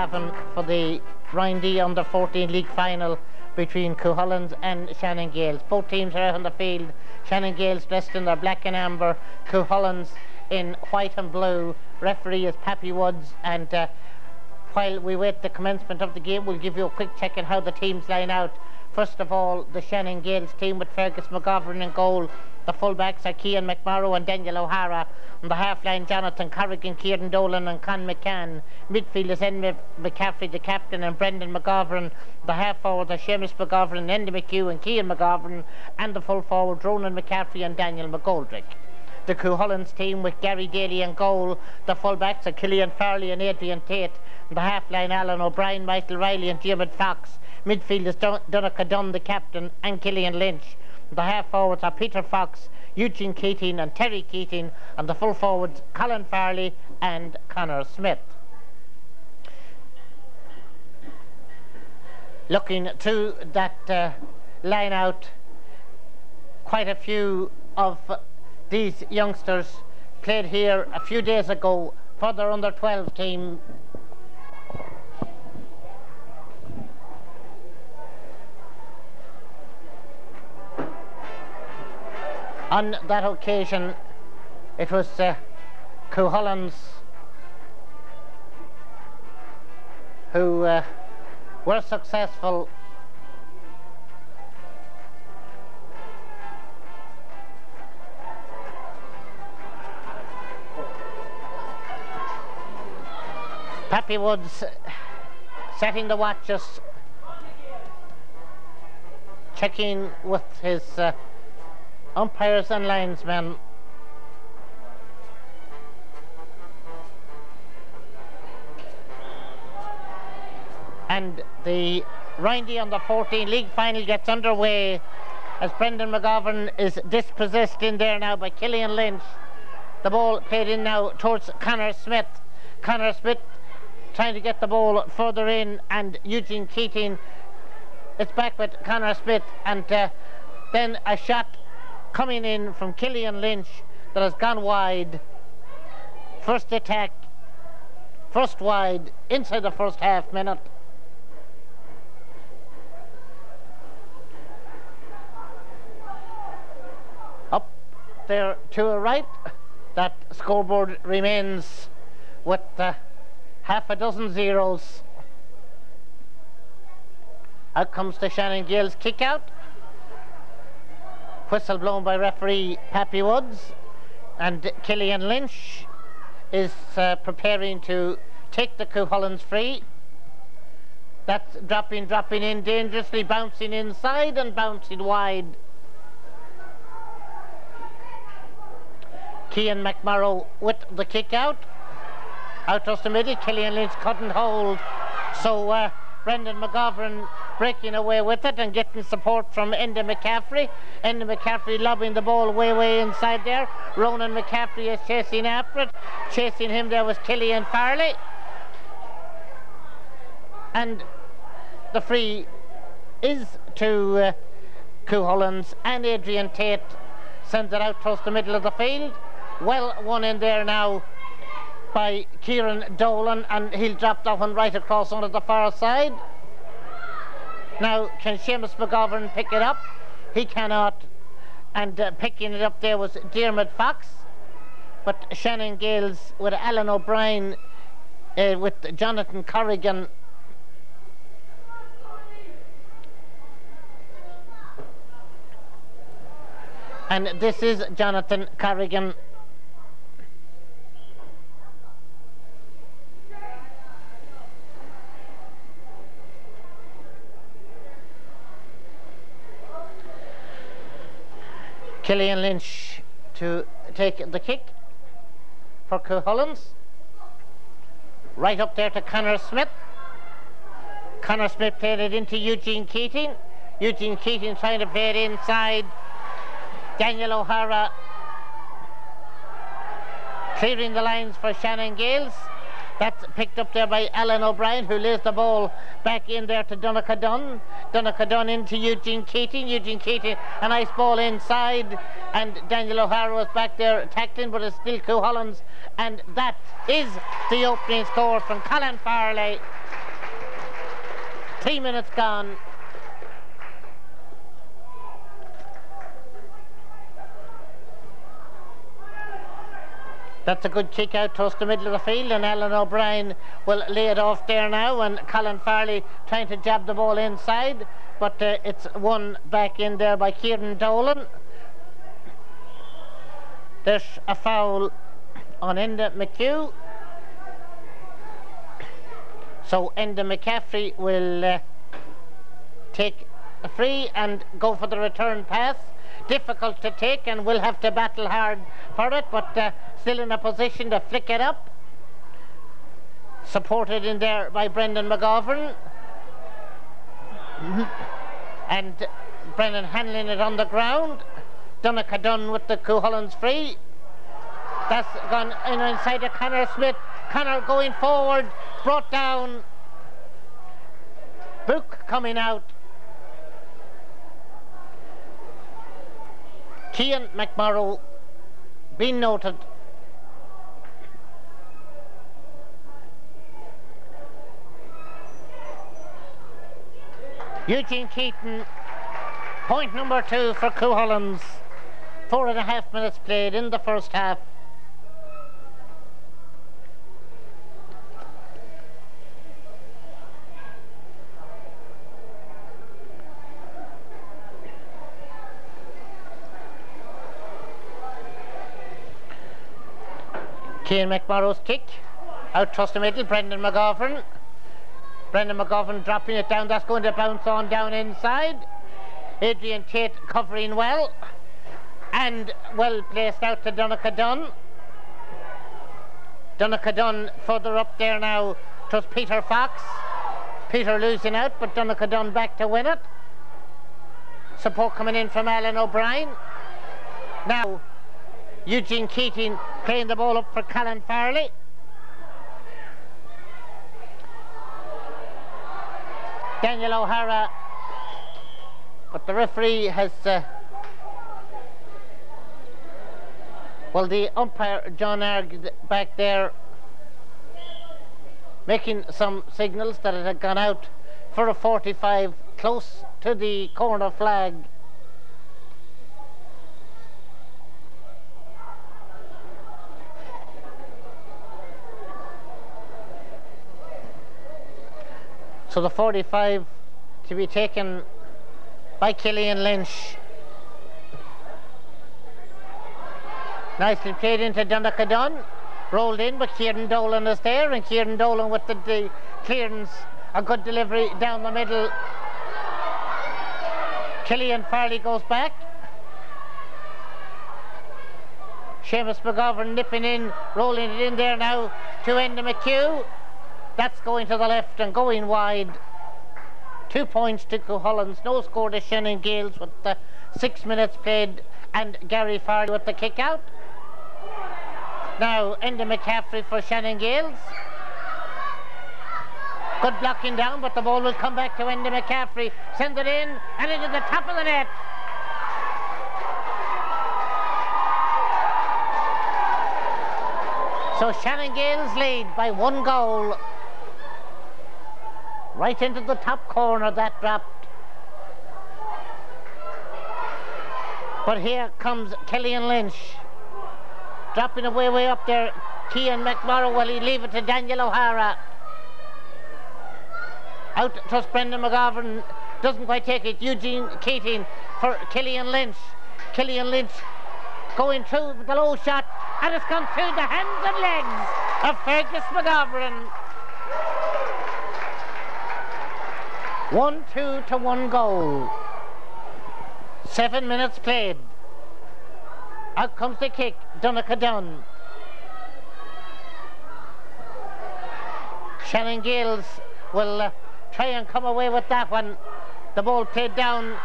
Cavan for the Rindy Under-14 League Final between Cuchulainns and Shannon Gaels. Both teams are out on the field. Shannon Gaels dressed in their black and amber, Cuchulainns in white and blue. Referee is Pappy Woods, and while we wait the commencement of the game, we'll give you a quick check on how the teams line out. First of all, the Shannon Gaels team with Fergus McGovern in goal. The fullbacks are Cian McMorrow and Daniel O'Hara. On the half-line, Jonathan Corrigan, Kieran Dolan and Con McCann. Midfield is Enda McCaffrey, the captain, and Brendan McGovern. The half-forwards are Seamus McGovern, Enda McHugh and Cian McGovern. And the full-forward, Ronan McCaffrey and Daniel McGoldrick. The Cuchulainns team with Gary Daly in goal. The fullbacks are Killian Farley and Adrian Tate. On the half-line, Alan O'Brien, Michael Riley and Diarmuid Fox. Midfield is Donnacha Dunn, the captain, and Killian Lynch. The half-forwards are Peter Fox, Eugene Keating and Terry Keating, and the full-forwards Colin Farley and Connor Smith. Looking to that line out, quite a few of these youngsters played here a few days ago for their under-12 team. On that occasion, it was Cuchulainns who were successful Pappy Woods setting the watches, checking with his umpires and linesmen. And the Rindy Under-14 League Final gets underway as Brendan McGovern is dispossessed in there now by Killian Lynch. The ball played in now towards Connor Smith. Connor Smith trying to get the ball further in, and Eugene Keating, it's back with Connor Smith, and then a shot coming in from Killian Lynch that has gone wide. First attack, first wide, inside the first half minute. Up there to the right, that scoreboard remains with half a dozen zeros. Out comes the Shannon Gaels kick out. Whistle blown by referee Pappy Woods, and Killian Lynch is preparing to take the Cuchulainns free. That's dropping in dangerously, bouncing inside and bouncing wide. Cian McMorrow with the kick out. Out towards the middle, Killian Lynch couldn't hold, so Brendan McGovern breaking away with it and getting support from Enda McCaffrey. Enda McCaffrey lobbing the ball way inside there. Ronan McCaffrey is chasing after it. Chasing him there was Killian Farley. And the free is to Cuchulainns, and Adrian Tate sends it out towards the middle of the field. Well won in there now by Kieran Dolan, and he'll drop that one right across onto the far side. Now, can Seamus McGovern pick it up? He cannot, and picking it up there was Diarmuid Fox, but Shannon Gaels with Alan O'Brien with Jonathan Corrigan. And this is Jonathan Corrigan. Killian Lynch to take the kick for Cuchulainns. Right up there to Connor Smith. Connor Smith played it into Eugene Keating. Eugene Keating trying to play it inside. Daniel O'Hara clearing the lines for Shannon Gaels. That's picked up there by Alan O'Brien, who lays the ball back in there to Donnacha Dunn. Donnacha Dunn into Eugene Keating. Eugene Keating, a nice ball inside, and Daniel O'Hara was back there tackling, but it's still Cuchulainns, and that is the opening score from Colin Farley. 3 minutes gone. That's a good kick out towards the middle of the field, and Alan O'Brien will lay it off there now, and Colin Farley trying to jab the ball inside, but it's won back in there by Kieran Dolan. There's a foul on Enda McHugh. So Enda McCaffrey will take a free and go for the return pass. Difficult to take, and will have to battle hard for it, but still in a position to flick it up. Supported in there by Brendan McGovern. And Brendan handling it on the ground. Donnacha Dunn with the Cuchulainns free. That's gone in inside to Conor Smith. Conor going forward, brought down. Book coming out. Cian McMorrow being noted. Eugene Keaton, point number 2 for Cuchulainns. 4.5 minutes played in the first half. Cian McMorrow's kick out towards the middle. Brendan McGovern dropping it down. That's going to bounce on down inside. Adrian Tate covering well, and well placed out to Donnacha Dunn. Donnacha Dunn further up there now. It was Peter Fox. Peter losing out, but Donnacha Dunn back to win it. Support coming in from Alan O'Brien. Now Eugene Keating playing the ball up for Colin Farley. Daniel O'Hara, but the referee has well, the umpire John Arg back there making some signals that it had gone out for a 45 close to the corner flag. So the 45 to be taken by Killian Lynch. Nicely played into Donnacha Dunn. Rolled in, but Kieran Dolan is there, and Kieran Dolan with the clearance. A good delivery down the middle. Killian Farley goes back. Seamus McGovern nipping in, rolling it in there now to Enda McHugh. That's going to the left and going wide. 2 points to Cuchulainns. No score to Shannon Gaels with 6 minutes played, and Gary Farley with the kick out. Now Enda McCaffrey for Shannon Gaels. Good blocking down, but the ball will come back to Enda McCaffrey. Send it in, and into the top of the net. So Shannon Gaels lead by 1 goal. Right into the top corner that dropped. But here comes Killian Lynch. Dropping away way up there. Cian McMorrow, will he leave it to Daniel O'Hara? Out to Brendan McGovern. Doesn't quite take it. Eugene Keating for Killian Lynch. Killian Lynch going through with the low shot, and it's gone through the hands and legs of Fergus McGovern. 1-2 to 1 goal. 7 minutes played. Out comes the kick. Donnacha Dunn. Shannon Gaels will try and come away with that one. The ball played down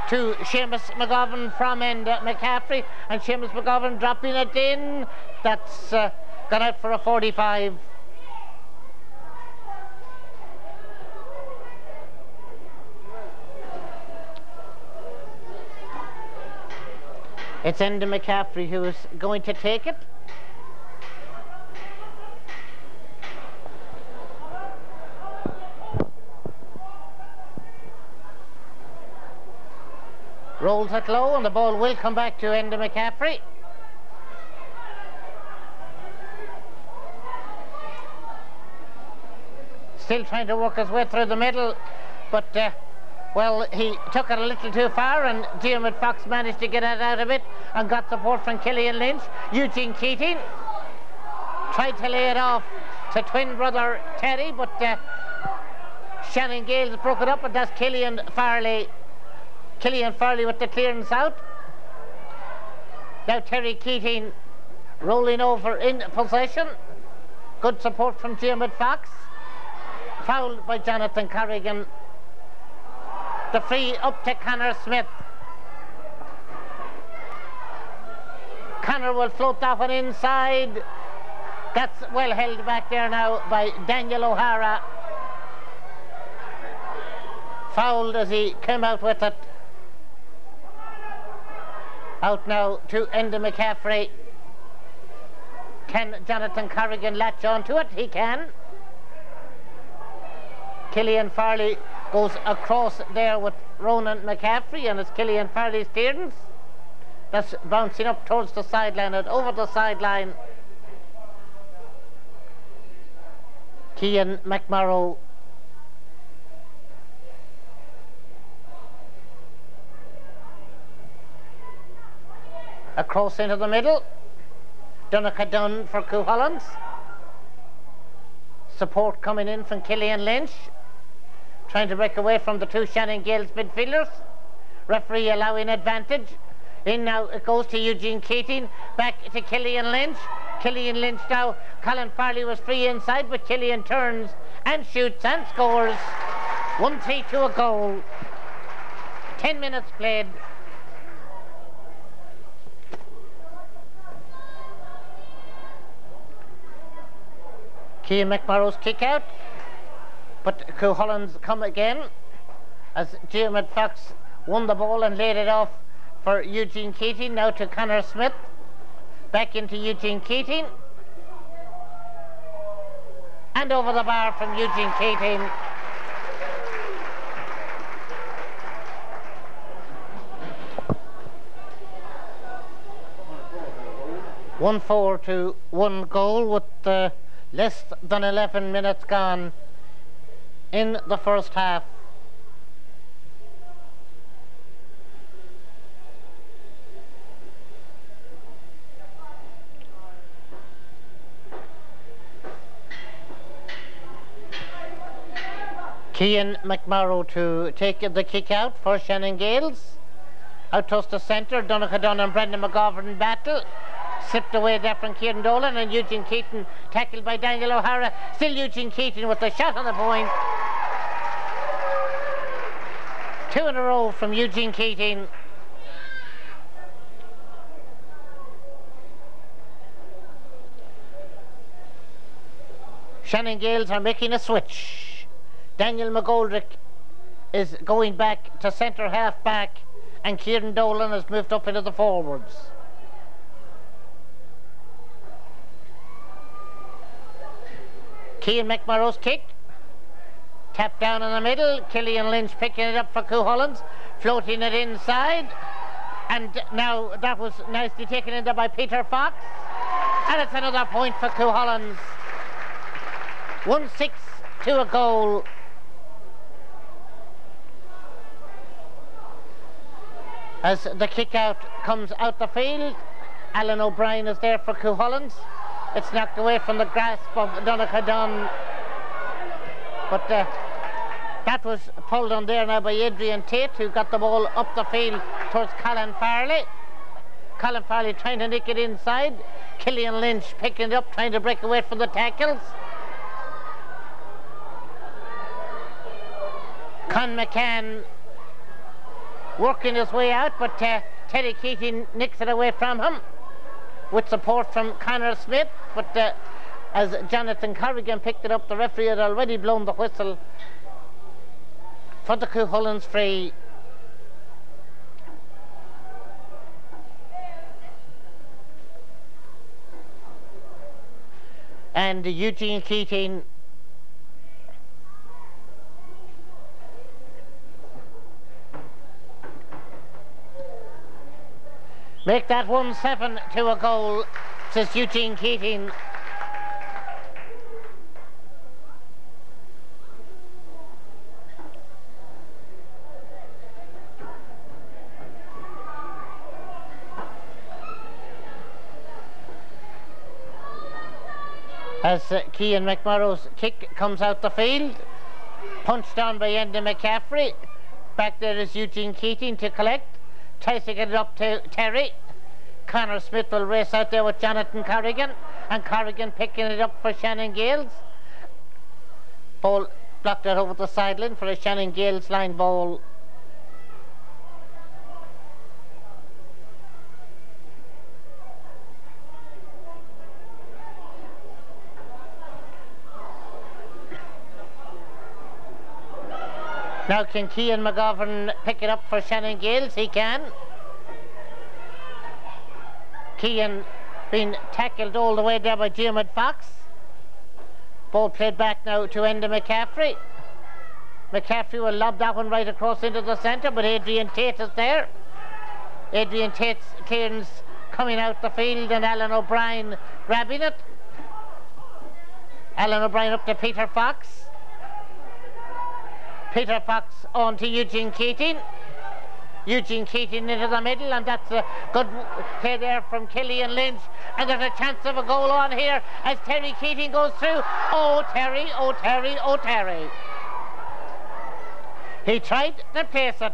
to Seamus McGovern from Enda McCaffrey, and Seamus McGovern dropping it in. That's gone out for a 45. It's Enda McCaffrey who is going to take it. rolls it low, and the ball will come back to Enda McCaffrey. Still trying to work his way through the middle, but well, he took it a little too far, and Diarmuid Fox managed to get it out of it and got support from Cillian Lynch. Eugene Keating tried to lay it off to twin brother Terry, but Shannon Gaels broke it up, and that's Killian Farley with the clearance out. Now Terry Keating rolling over in possession. Good support from Diarmuid Fox. Fouled by Jonathan Corrigan. The free up to Connor Smith. Connor will float that one inside. That's well held back there now by Daniel O'Hara. Fouled as he came out with it. Out now to Enda McCaffrey. Can Jonathan Corrigan latch on to it? He can. Cillian Farley goes across there with Ronan McCaffrey, and it's Cillian Farley's clearance. That's bouncing up towards the sideline and over the sideline. Cian McMorrow across into the middle. Donncha Dunn for Cuchulainns. Support coming in from Cillian Lynch, trying to break away from the two Shannon Gaels midfielders. Referee allowing advantage. In now it goes to Eugene Keating, back to Cillian Lynch. Cillian Lynch now. Colin Farley was free inside, but Cillian turns and shoots and scores. 1-3 to a goal. 10 minutes played. Cian McMorrow's kick out, but Cuchulainns come again as Diarmuid Fox won the ball and laid it off for Eugene Keating. Now to Connor Smith, back into Eugene Keating, and over the bar from Eugene Keating. One 4 to 1 goal with less than 11 minutes gone in the first half. Cian McMorrow to take the kick out for Shannon Gaels. Out towards the centre, Donncha Dunn and Brendan McGovern battle. Slipped away there from Kieran Dolan, and Eugene Keating tackled by Daniel O'Hara. Still Eugene Keating with the shot on the point. 2 in a row from Eugene Keating. Shannon Gaels are making a switch. Daniel McGoldrick is going back to centre half back, and Kieran Dolan has moved up into the forwards. Cian McMorrow's kick, tapped down in the middle. Cillian Lynch picking it up for Cuchulainns, floating it inside, and now that was nicely taken in there by Peter Fox, and it's another point for Cuchulainns. 1-6 to a goal. As the kick out comes out the field, Alan O'Brien is there for Cuchulainns. It's knocked away from the grasp of Donncha Dunn, but that was pulled on there now by Adrian Tate, who got the ball up the field towards Colin Farley. Colin Farley trying to nick it inside. Cillian Lynch picking it up, trying to break away from the tackles. Con McCann working his way out, but Terry Keating nicks it away from him with support from Connor Smith, but as Jonathan Corrigan picked it up, the referee had already blown the whistle for the Cuchulainns free. And Eugene Keating Make that 1-7 to a goal, says Eugene Keating. As Cian McMurrough's kick comes out the field, punched on by Enda McCaffrey. Back there is Eugene Keating to collect. Tries to get it up to Terry. Connor Smith will race out there with Jonathan Corrigan, and Corrigan picking it up for Shannon Gaels. Ball blocked out over the sideline for a Shannon Gaels line ball. Now can Cian McGovern pick it up for Shannon Gaels? He can. Cian being tackled all the way there by Diarmuid Fox. Ball played back now to Enda McCaffrey. McCaffrey will lob that one right across into the centre, but Adrian Tate is there. Adrian Tate's clearance coming out the field, and Alan O'Brien grabbing it. Alan O'Brien up to Peter Fox. Peter Fox on to Eugene Keating. Eugene Keating into the middle, and that's a good play there from Killian Lynch. And there's a chance of a goal on here as Terry Keating goes through. Oh, Terry, oh, Terry, oh, Terry. He tried to place it.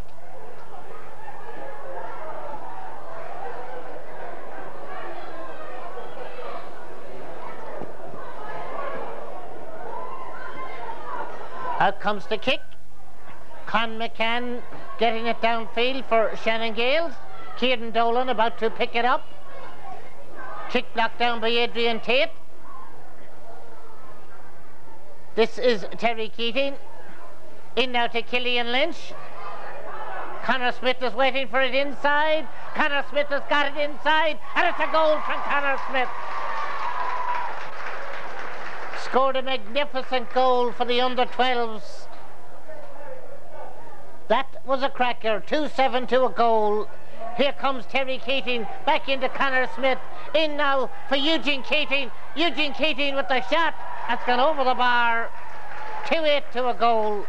Out comes the kick. Con McCann getting it downfield for Shannon Gaels. Kieran Dolan about to pick it up. Kick blocked down by Adrian Tate. This is Terry Keating. In now to Killian Lynch. Connor Smith is waiting for it inside. Connor Smith has got it inside, and it's a goal from Connor Smith. Scored a magnificent goal for the under-12s. That was a cracker. 2-7 to a goal. Here comes Terry Keating back into Connor Smith. In now for Eugene Keating. Eugene Keating with the shot. That's gone over the bar. 2-8 to a goal.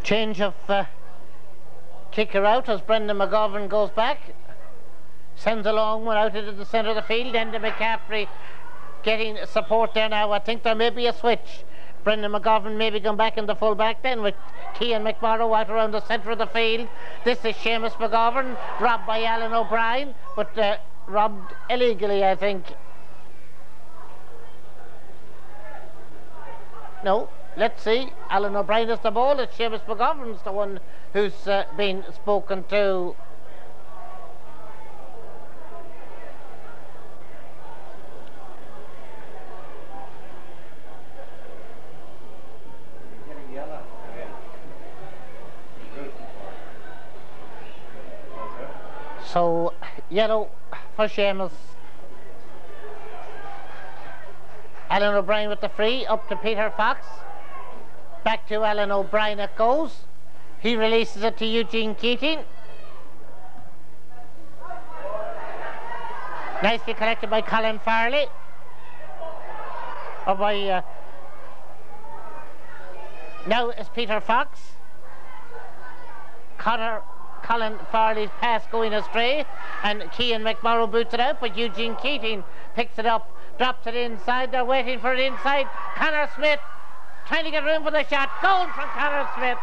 Change of kicker out as Brendan McGovern goes back. Sends a long one out into the centre of the field. Enda McCaffrey getting support there now. I think there may be a switch. Brendan McGovern maybe going back in the full back then with Cian McMurrough out around the centre of the field. This is Seamus McGovern, robbed by Alan O'Brien, but robbed illegally, I think. No. Let's see. Alan O'Brien is the ball. It's Seamus McGovern's the one who's been spoken to. So, yellow for Seamus. Alan O'Brien with the free, up to Peter Fox. Back to Alan O'Brien it goes. He releases it to Eugene Keating. Nicely collected by Colin Farley. Or by... now is Peter Fox. Colin Farley's pass going astray, and Cian McMurrough boots it out, but Eugene Keating picks it up, drops it inside. They're waiting for it inside. Connor Smith trying to get room for the shot. Goal from Connor Smith.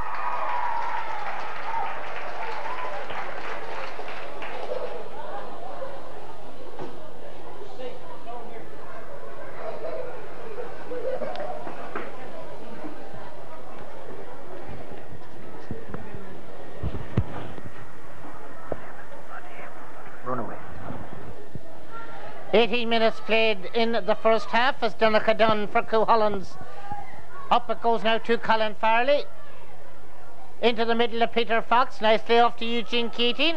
Run away. 18 minutes played in the first half as Donegal done for Cuchulainns. Up it goes now to Colin Farley. Into the middle of Peter Fox. Nicely off to Eugene Keating.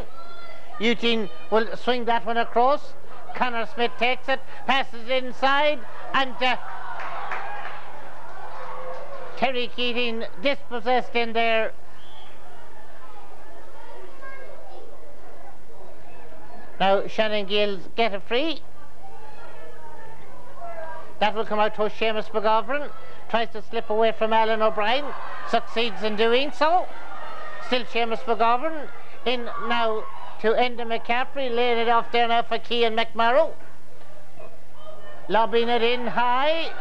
Eugene will swing that one across. Connor Smith takes it, passes inside, and Terry Keating dispossessed in there. Now Shannon Gaels get a free. That will come out to Seamus McGovern. Tries to slip away from Alan O'Brien. Succeeds in doing so. Still Seamus McGovern. In now to Enda McCaffrey. Laying it off there now for Cian McMorrow. Lobbing it in high.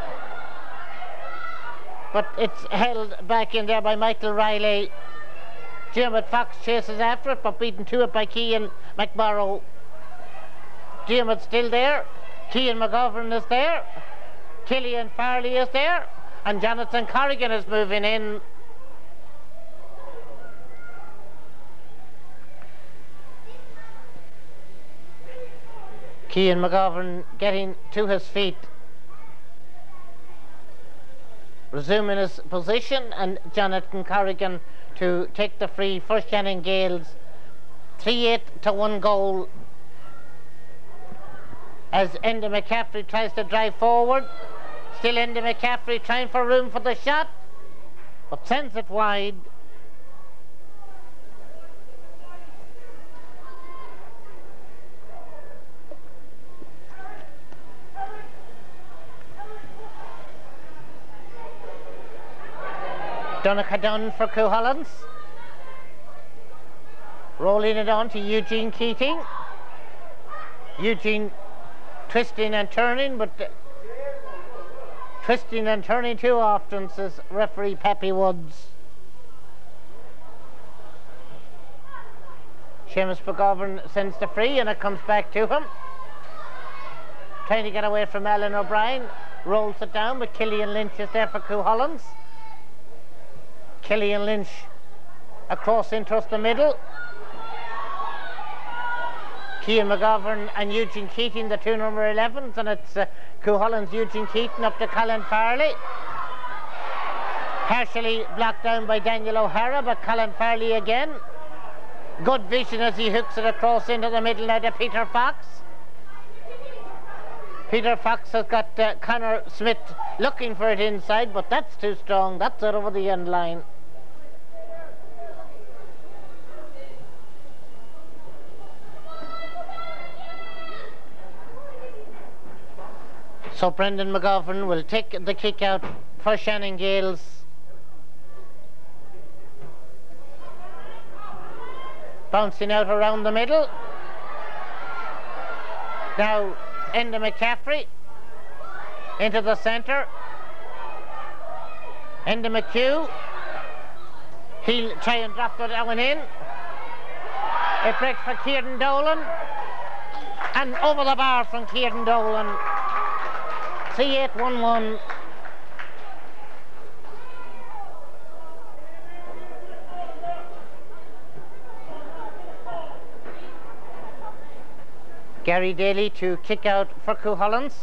But it's held back in there by Michael Riley. Dermot Fox chases after it, but beaten to it by Cian McMorrow. Dermot's still there. Cian McGovern is there. Killian Farley is there. And Jonathan Corrigan is moving in. Cian McGovern getting to his feet. Resuming his position, and Jonathan Corrigan to take the free for Shannon Gaels. 3-8 to 1 goal. As Enda McCaffrey tries to drive forward. Still Enda McCaffrey trying for room for the shot, but sends it wide. Donegal for Cuchulainns. Rolling it on to Eugene Keating. Eugene twisting and turning, but twisting and turning too often, says referee Pappy Woods. Seamus McGovern sends the free, and it comes back to him. Trying to get away from Alan O'Brien. Rolls it down, but Killian Lynch is there for Cuchulainns. Killian Lynch across into the middle. Cian McGovern and Eugene Keating, the two number 11s, and it's Cuchulainns Eugene Keating up to Colin Farley. Partially blocked down by Daniel O'Hara, but Colin Farley again. Good vision as he hooks it across into the middle now to Peter Fox. Peter Fox has got Connor Smith looking for it inside, but that's too strong. That's out over the end line. So Brendan McGovern will take the kick out for Shannon Gaels. Bouncing out around the middle. Now Enda McCaffrey into the centre. Enda McHugh. He'll try and drop that one in. It breaks for Kieran Dolan. And over the bar from Kieran Dolan. 3-8-1-1. Gary Daly to kick out for Cuchulainns.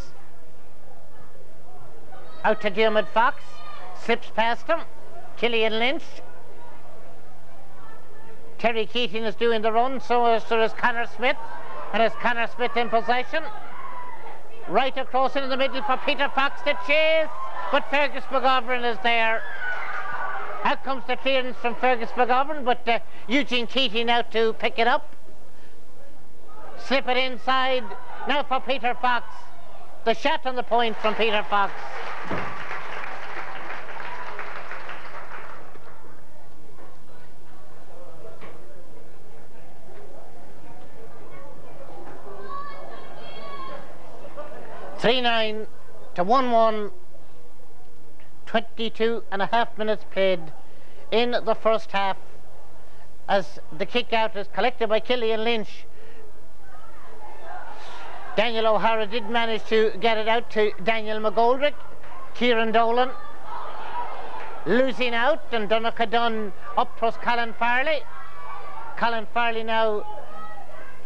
Out to Dermot Fox. Slips past him. Killian Lynch. Terry Keating is doing the run, so is Connor Smith. And it's Connor Smith in possession. Right across into the middle for Peter Fox to chase, but Fergus McGovern is there. Out comes the clearance from Fergus McGovern, but Eugene Keating out to pick it up. Slip it inside, now for Peter Fox. The shot on the point from Peter Fox. (3-9 to 1-1). 22.5 minutes played in the first half, as the kick out is collected by Killian Lynch. Daniel O'Hara did manage to get it out to Daniel McGoldrick. Kieran Dolan losing out, and Donegal up plus Colin Farley. Colin Farley now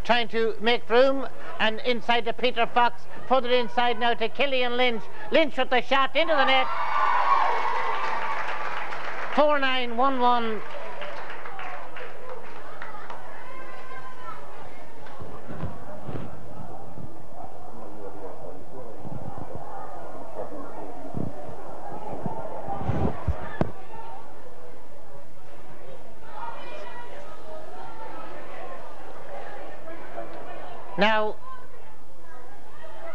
trying to make room, and inside to Peter Fox, further inside now to Killian Lynch. Lynch with the shot into the net. 4-9, 1-1. Now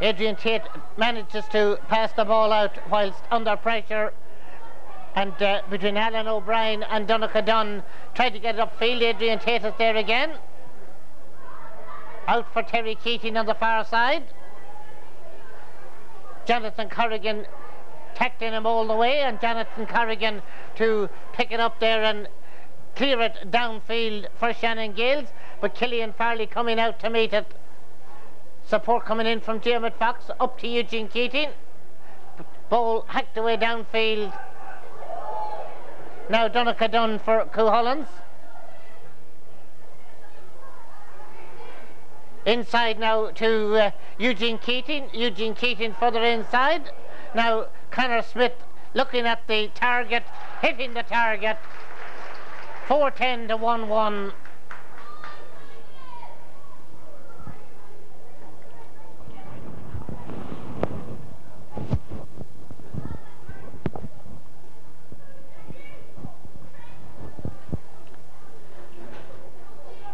Adrian Tate manages to pass the ball out whilst under pressure, and between Alan O'Brien and Donnacha Dunn tried to get it upfield. Adrian Tate is there again. Out for Terry Keating on the far side. Jonathan Corrigan tackling him all the way, and Jonathan Corrigan to pick it up there and clear it downfield for Shannon Gaels, but Killian Farley coming out to meet it. Support coming in from Diarmuid Fox up to Eugene Keating. Ball hacked away downfield. Now Donnacha Dunn for Cuchulainns. Inside now to Eugene Keating. Eugene Keating further inside. Now Connor Smith looking at the target, hitting the target. 4-10 to 1-1.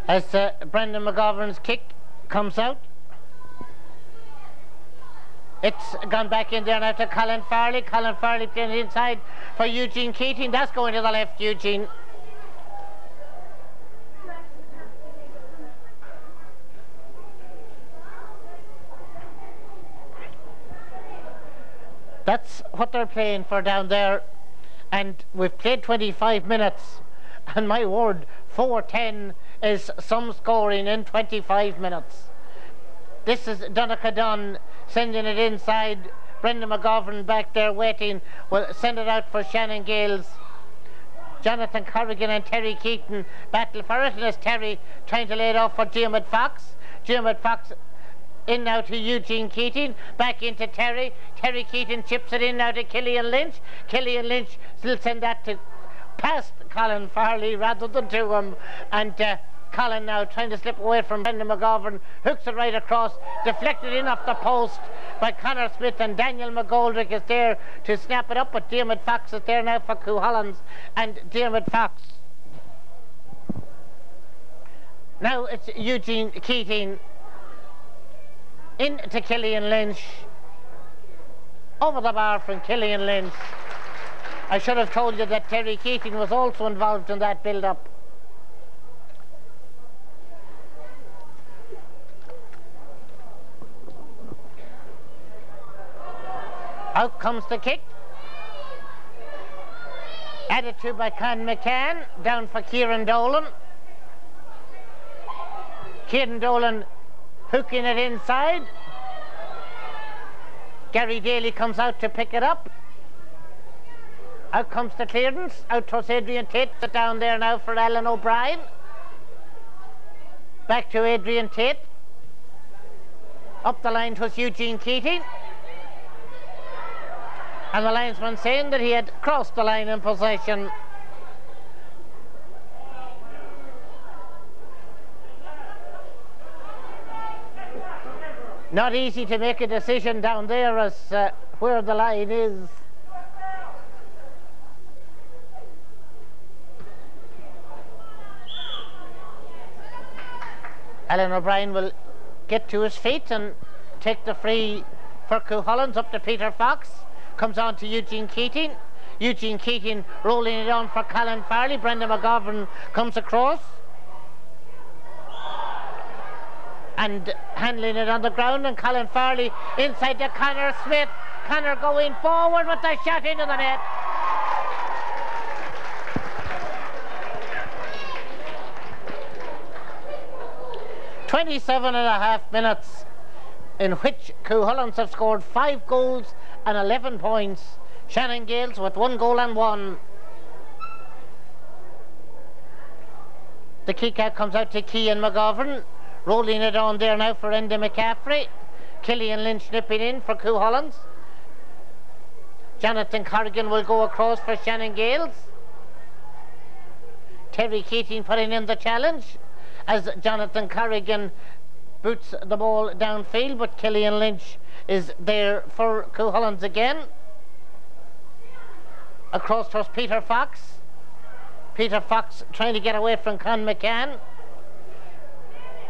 As Brendan McGovern's kick comes out, it's gone back in there now to Colin Farley. Colin Farley playing it inside for Eugene Keating. That's going to the left, Eugene. That's what they're playing for down there, and we've played 25 minutes, and my word, 4-10 is some scoring in 25 minutes. This is Donnacha Dunn sending it inside. Brendan McGovern back there waiting. Will send it out for Shannon Gaels. Jonathan Corrigan and Terry Keating battle for it, and it's Terry trying to lay it off for Diarmuid Fox. Diarmuid Fox in now to Eugene Keating, back into Terry. Terry Keating chips it in now to Killian Lynch. Killian Lynch still send that to past Colin Farley rather than to him, and Colin now trying to slip away from Brendan McGovern, hooks it right across, deflected in off the post by Connor Smith, and Daniel McGoldrick is there to snap it up, but Diarmuid Fox is there now for Cuchulainns, and Diarmuid Fox. Now it's Eugene Keating into Killian Lynch, over the bar from Killian Lynch. I should have told you that Terry Keating was also involved in that build-up. Out comes the kick. Added to by Con McCann, down for Kieran Dolan. Kieran Dolan hooking it inside. Gary Daly comes out to pick it up. Out comes the clearance, out towards Adrian Tate, down there now for Alan O'Brien. Back to Adrian Tate. Up the line was Eugene Keating. And the linesman saying that he had crossed the line in possession. Not easy to make a decision down there as where the line is. Alan O'Brien will get to his feet and take the free for Cuchulainns up to Peter Fox. Comes on to Eugene Keating. Eugene Keating rolling it on for Colin Farley. Brendan McGovern comes across and handling it on the ground, and Colin Farley inside to Connor Smith. Connor going forward with the shot into the net. "27.5 minutes in which Cuchulainns have scored 5 goals and 11 points. Shannon Gaels with 1 goal and 1. The kick out comes out to Cian McGovern, rolling it on there now for Enda McCaffrey. Killian Lynch nipping in for Cuchulainns. Jonathan Corrigan will go across for Shannon Gaels. Terry Keating putting in the challenge as Jonathan Corrigan boots the ball downfield, but Killian Lynch is there for Cuchulainns again. Across towards Peter Fox. Peter Fox trying to get away from Con McCann.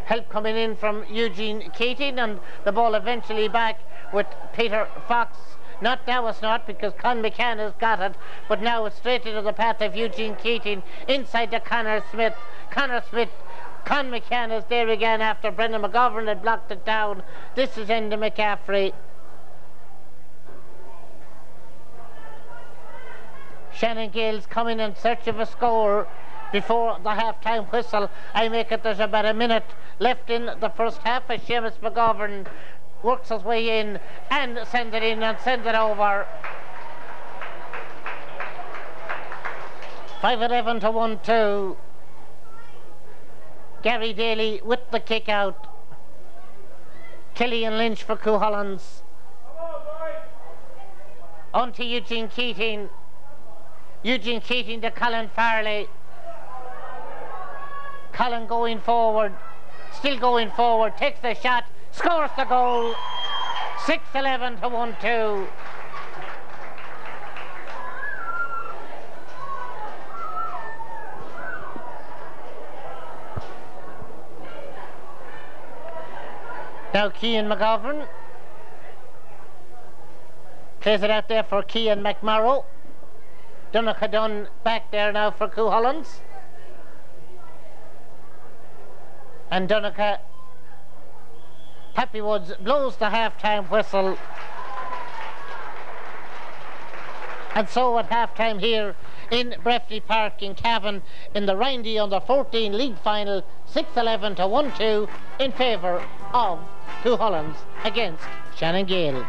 help coming in from Eugene Keating, and the ball eventually back with Peter Fox. Not now it's not, because Con McCann has got it, but now it's straight into the path of Eugene Keating inside to Conor Smith. Conor Smith, Con McCann is there again after Brendan McGovern had blocked it down. This is Enda McCaffrey. Shannon Gaels coming in search of a score before the half-time whistle. I make it there's about a minute left in the first half as Seamus McGovern works his way in and sends it in and sends it over. 5-11 to 1-2. Gary Daly with the kick out. Killian Lynch for Cuchulainns. On to Eugene Keating. Eugene Keating to Colin Farley. Colin going forward, still going forward, takes the shot, scores the goal. 6-11 to 1-2. Now Cian McGovern plays it out there for Cian McMorrow. Donnacha Dunn back there now for Cuchulainns. And Donnacha, Happy Woods blows the half-time whistle. And so at half-time here in Breffni Park in Cavan in the Rindy Under-14 League Final, 6-11 to 1-2 in favour of Cuchulainns against Shannon Gaels.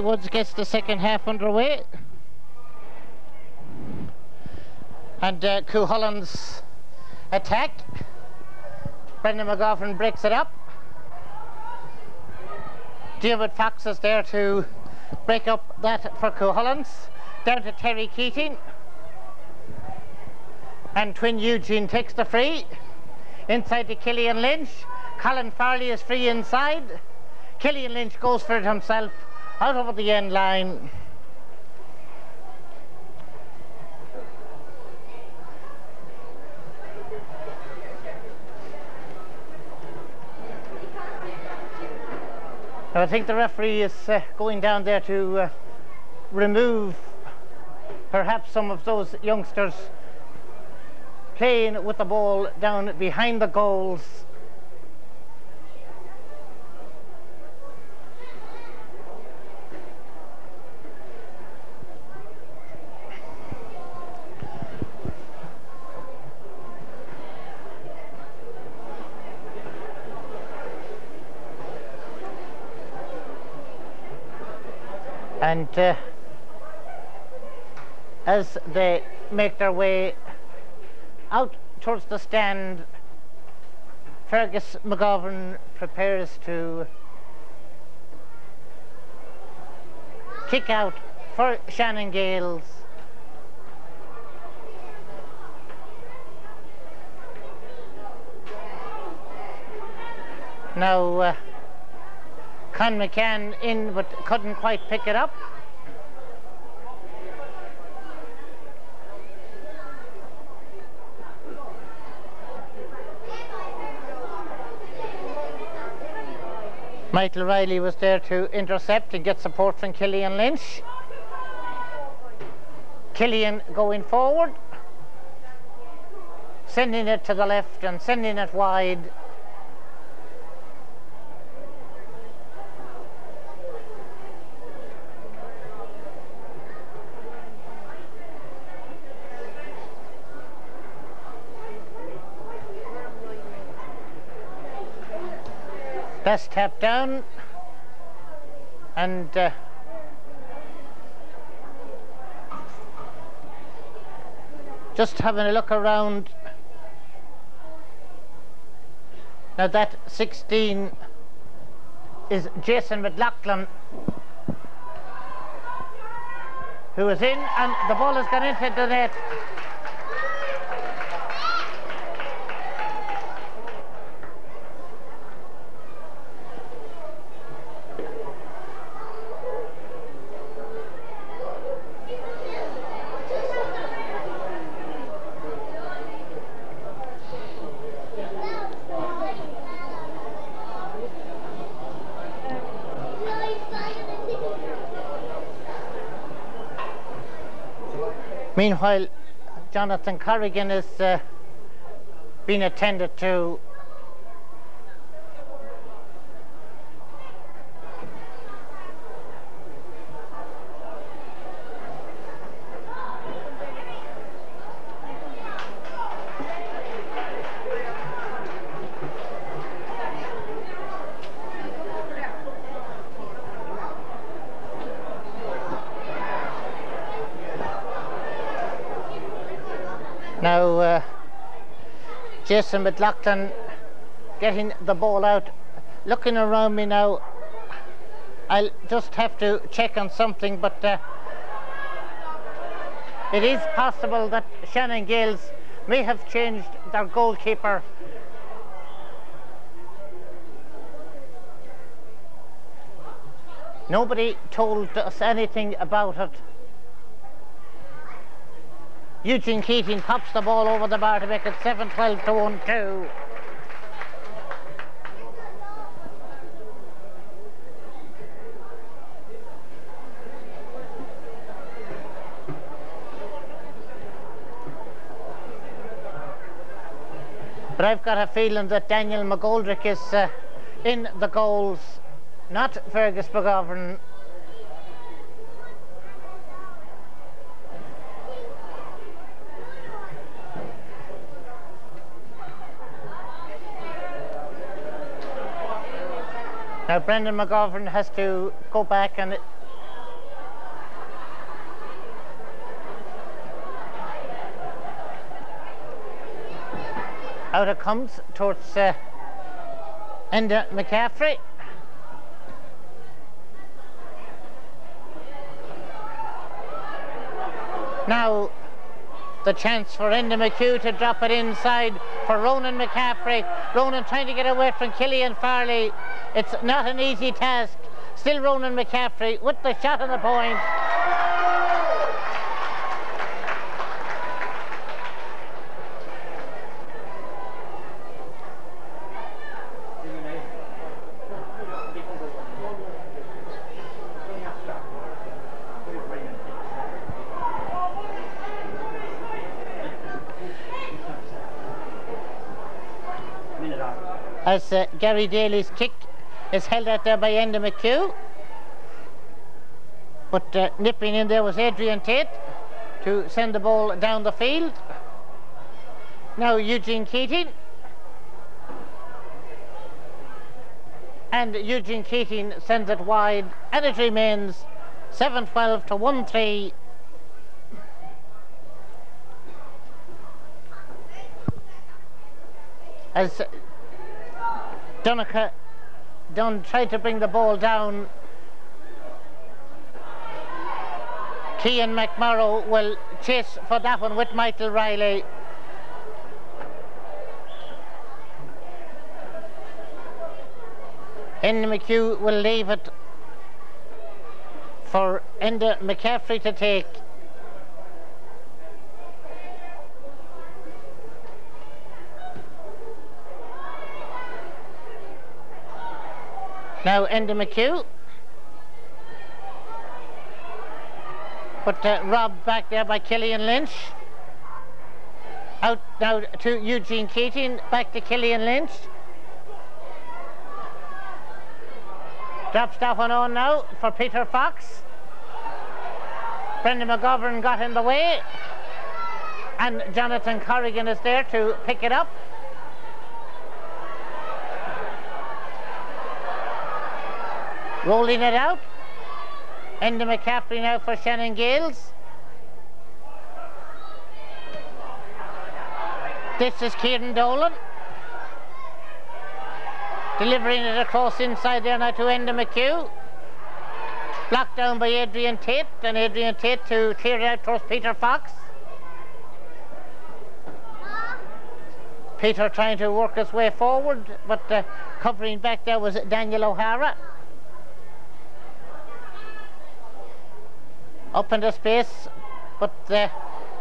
Woods gets the second half underway, and Cuchulainns attack. Brendan McGovern breaks it up. David Fox is there to break up that for Cuchulainns. Down to Terry Keating, and Twin Eugene takes the free inside to Killian Lynch. Colin Farley is free inside. Killian Lynch goes for it himself out over the end line. I think the referee is going down there to remove perhaps some of those youngsters playing with the ball down behind the goals. And as they make their way out towards the stand, Fergus McGovern prepares to kick out for Shannon Gaels. Now Con McCann in, but couldn't quite pick it up. Michael Riley was there to intercept and get support from Killian Lynch. Killian going forward, sending it to the left and sending it wide. Best tap down. And just having a look around. Now that 16 is Jason McLaughlin, who is in, and the ball has gone into the net. Meanwhile, Jonathan Corrigan is being attended to. Now, Jason McLaughlin getting the ball out. Looking around me now, I'll just have to check on something, but it is possible that Shannon Gaels may have changed their goalkeeper. Nobody told us anything about it. Eugene Keating pops the ball over the bar to make it 7-12 to 1-2. But I've got a feeling that Daniel McGoldrick is in the goals, not Fergus McGovern. Now Brendan McGovern has to go back and out it comes towards Enda McCaffrey. Now the chance for Enda McHugh to drop it inside for Ronan McCaffrey. Ronan trying to get away from Killian Farley. It's not an easy task. Still Ronan McCaffrey with the shot on the point. As Gary Daly's kick is held out there by Enda McHugh. But nipping in there was Adrian Tate to send the ball down the field. Now Eugene Keating. And Eugene Keating sends it wide, and it remains 7-12 to 1-3. As Dunn tried to bring the ball down. Cian McMorrow will chase for that one with Michael Riley. Enda McHugh will leave it for Enda McCaffrey to take. Now Enda McHugh, but robbed back there by Killian Lynch. Out now to Eugene Keating, back to Killian Lynch. Drops that one on now for Peter Fox. Brendan McGovern got in the way, and Jonathan Corrigan is there to pick it up. Rolling it out, Enda McCaffrey now for Shannon Gaels. This is Kieran Dolan. Delivering it across inside there now to Enda McHugh. Blocked down by Adrian Tate, and Adrian Tate to clear it out towards Peter Fox. Peter trying to work his way forward, but covering back there was Daniel O'Hara. Up into space, but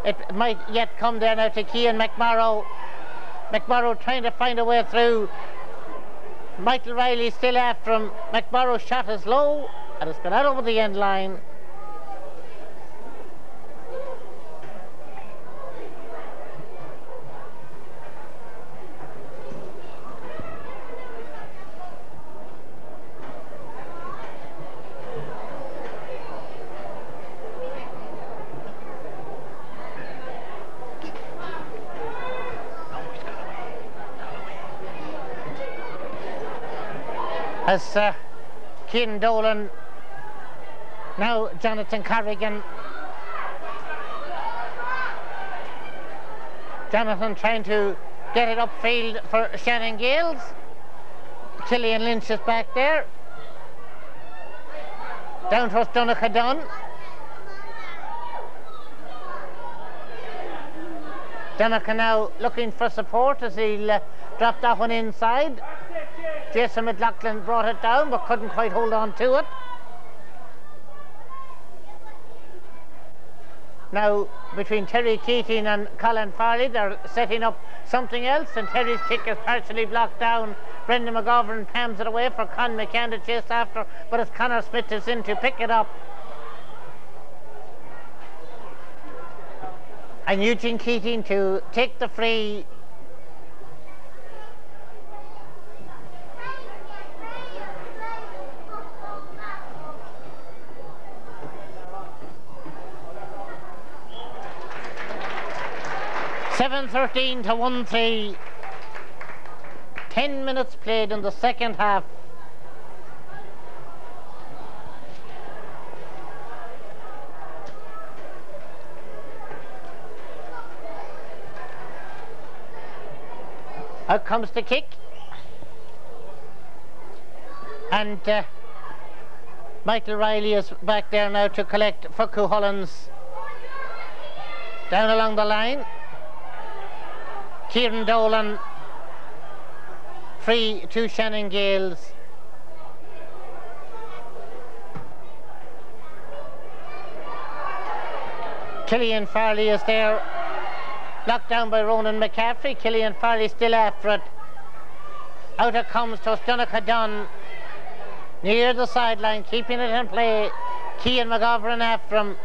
it might yet come there now to Cian McMorrow. McMorrow trying to find a way through. Michael Riley still after him. McMorrow's shot is low, and it's gone out over the end line. As Kieran Dolan, now Jonathan Corrigan. Jonathan trying to get it upfield for Shannon Gaels. Cillian Lynch is back there. Down towards Donegal. Donegal now looking for support as he'll drop that one inside. Jason McLaughlin brought it down but couldn't quite hold on to it. Now between Terry Keating and Colin Farley, they're setting up something else, and Terry's kick is partially blocked down. Brendan McGovern palms it away for Con McCann to chase after, but as Conor Smith is in to pick it up. And Eugene Keating to take the free. (7:13 to 1-3). 10 minutes played in the second half. Out comes the kick, and Michael Riley is back there now to collect for Cuchulainns. Down along the line, Kieran Dolan free to Shannon Gaels. Cillian Farley is there, knocked down by Ronan McCaffrey. Cillian Farley still after it. Out it comes to Donegal near the sideline, keeping it in play. Cian McGovern after him.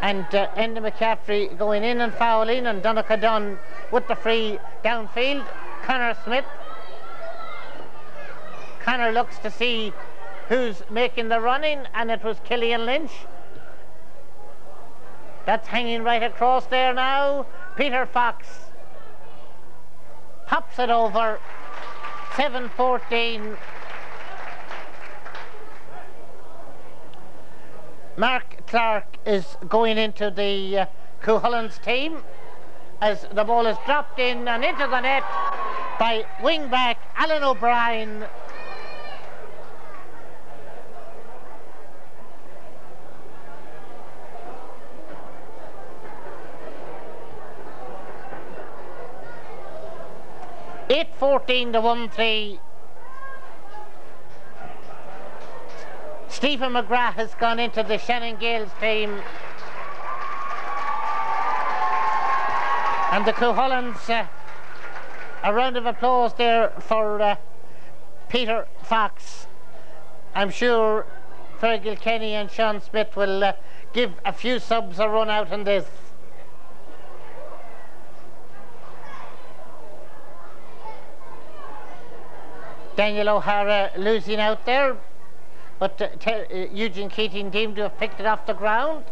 And Enda McCaffrey going in and fouling, and Donegal with the free downfield. Conor Smith. Conor looks to see who's making the running, and it was Cillian Lynch. That's hanging right across there now. Peter Fox hops it over. 7:14. Mark Clark is going into the Cuchulainns team as the ball is dropped in and into the net by wing-back Alan O'Brien. (8:14 to 1-3). Stephen McGrath has gone into the Shannon Gaels team. And the Cuchulainns, a round of applause there for Peter Fox. I'm sure Fergal Kenny and Sean Smith will give a few subs a run out on this. Daniel O'Hara losing out there, but Eugene Keating deemed to have picked it off the ground.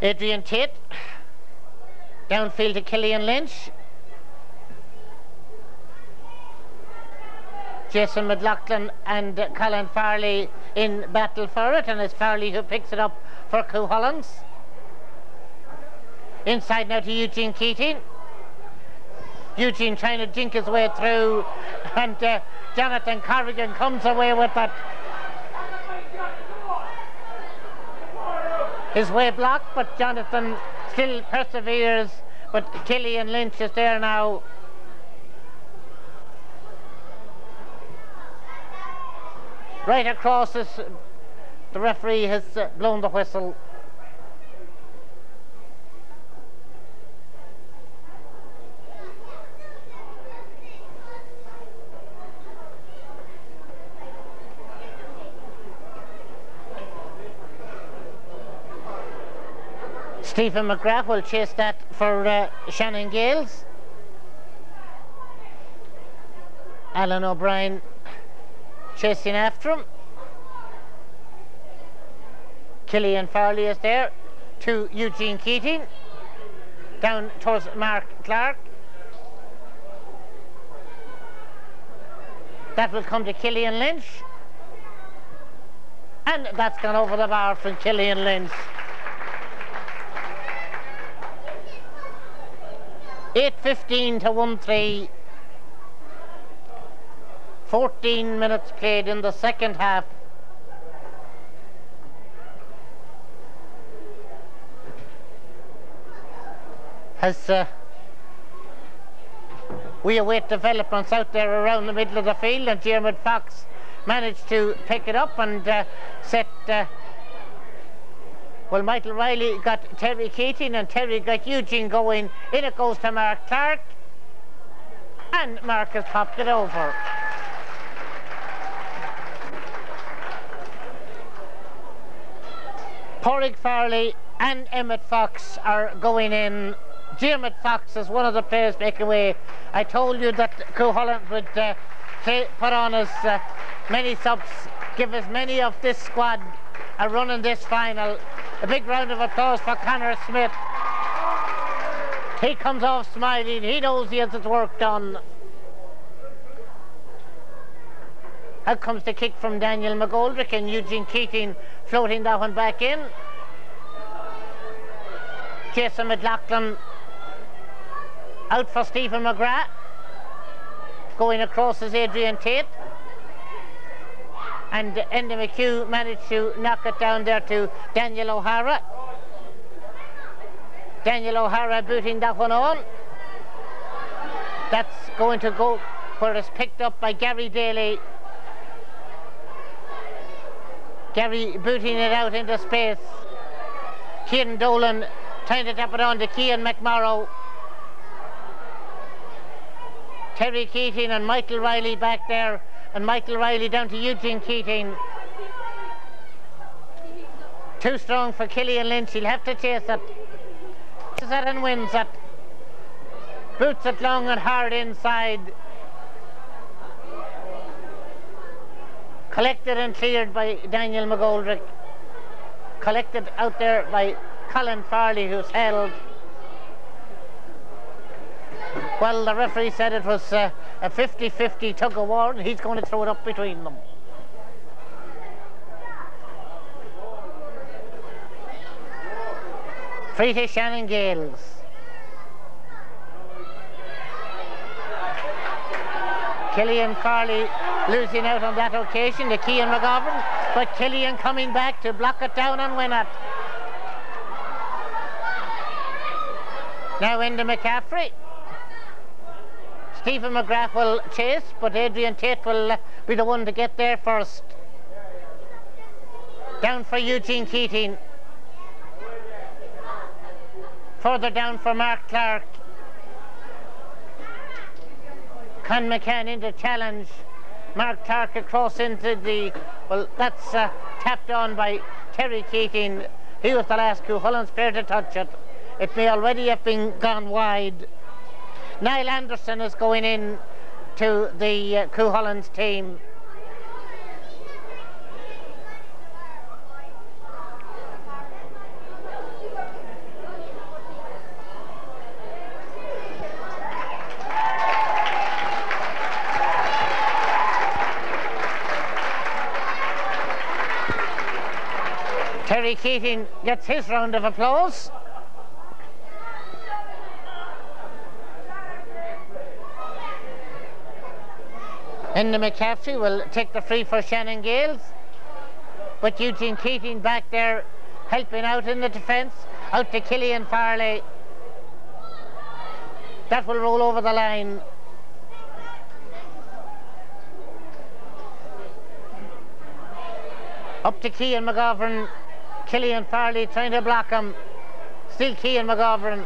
Adrian Tate downfield to Cillian Lynch. Jason McLaughlin and Colin Farley in battle for it, and it's Farley who picks it up for Cuchulainns. Inside now to Eugene Keating. Eugene trying to jink his way through, and Jonathan Corrigan comes away with it. His way blocked, but Jonathan still perseveres, but Cuchulainn Lynch is there now. Right across this, the referee has blown the whistle. Stephen McGrath will chase that for Shannon Gaels. Alan O'Brien chasing after him. Killian Farley is there to Eugene Keating. Down towards Mark Clark. That will come to Cuchulainn Lynch. And that's gone over the bar from Cuchulainn Lynch. 8:15 to 1-3. 14 minutes played in the second half. As we await developments out there around the middle of the field, and Diarmuid Fox managed to pick it up and set well, Michael Riley got Terry Keating, and Terry got Eugene going. In it goes to Mark Clark, and Mark has popped it over. Porrick Farley and Emmett Fox are going in. Diarmuid Fox is one of the players making way. I told you that Cuchulainn would put on as many subs, give as many of this squad a run in this final. A big round of applause for Conor Smith. He comes off smiling. He knows he has his work done. Out comes the kick from Daniel McGoldrick, and Eugene Keating floating that one back in. Jason McLaughlin out for Stephen McGrath. Going across is Adrian Tate. And Enda McHugh managed to knock it down there to Daniel O'Hara. Daniel O'Hara booting that one on. That's going to go where it's picked up by Gary Daly. Gary booting it out into space. Cian Dolan trying to tap it on to Cian McMorrow. Terry Keating and Michael Riley back there, and Michael Riley down to Eugene Keating. Too strong for Cuchulainn Lynch. He'll have to chase it. Chases it and wins it. Boots it long and hard inside. Collected and cleared by Daniel McGoldrick. Collected out there by Colin Farley, who's held. Well, the referee said it was a 50-50 tug of war, and he's going to throw it up between them. Free to Shannon Gaels. Cillian Farley losing out on that occasion to Cian McGovern, but Cillian coming back to block it down and win it. Now into McCaffrey. Stephen McGrath will chase, but Adrian Tate will be the one to get there first. Down for Eugene Keating. Further down for Mark Clark. Con McCann into challenge. Mark Clark across into the, well, that's tapped on by Terry Keating. He was the last Cuchulainns player to touch it. It may already have been gone wide. Niall Anderson is going in to the Cuchulainns team. Terry Keating gets his round of applause. Enda McCaffrey will take the free for Shannon Gaels, but Eugene Keating back there helping out in the defence, out to Cillian Farley. That will roll over the line. Up to Cian McGovern. Cillian Farley trying to block him. Still Cian McGovern.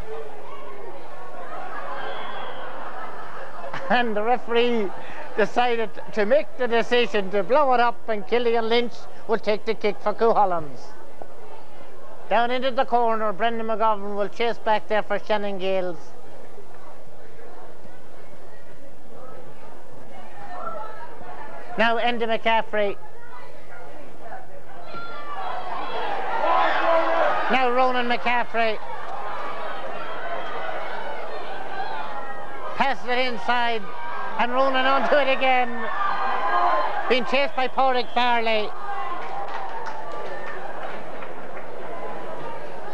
And the referee decided to make the decision to blow it up, and Cillian Lynch will take the kick for Cuchulainns. Down into the corner, Brendan McGovern will chase back there for Shannon Gaels. Now Enda McCaffrey. Now Ronan McCaffrey. Passes it inside, and Ronan onto it again. Being chased by Pádraig Farley.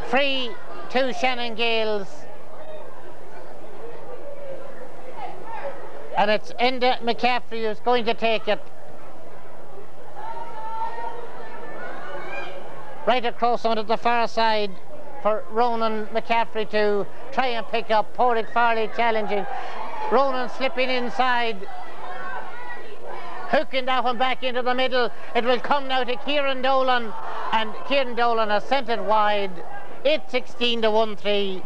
Free to Shannon Gaels. And it's Enda McCaffrey who's going to take it. Right across onto the far side for Ronan McCaffrey to try and pick up. Pádraig Farley challenging. Ronan slipping inside. Hooking that one back into the middle. It will come now to Kieran Dolan, and Kieran Dolan has sent it wide. 8-16 to 1-3.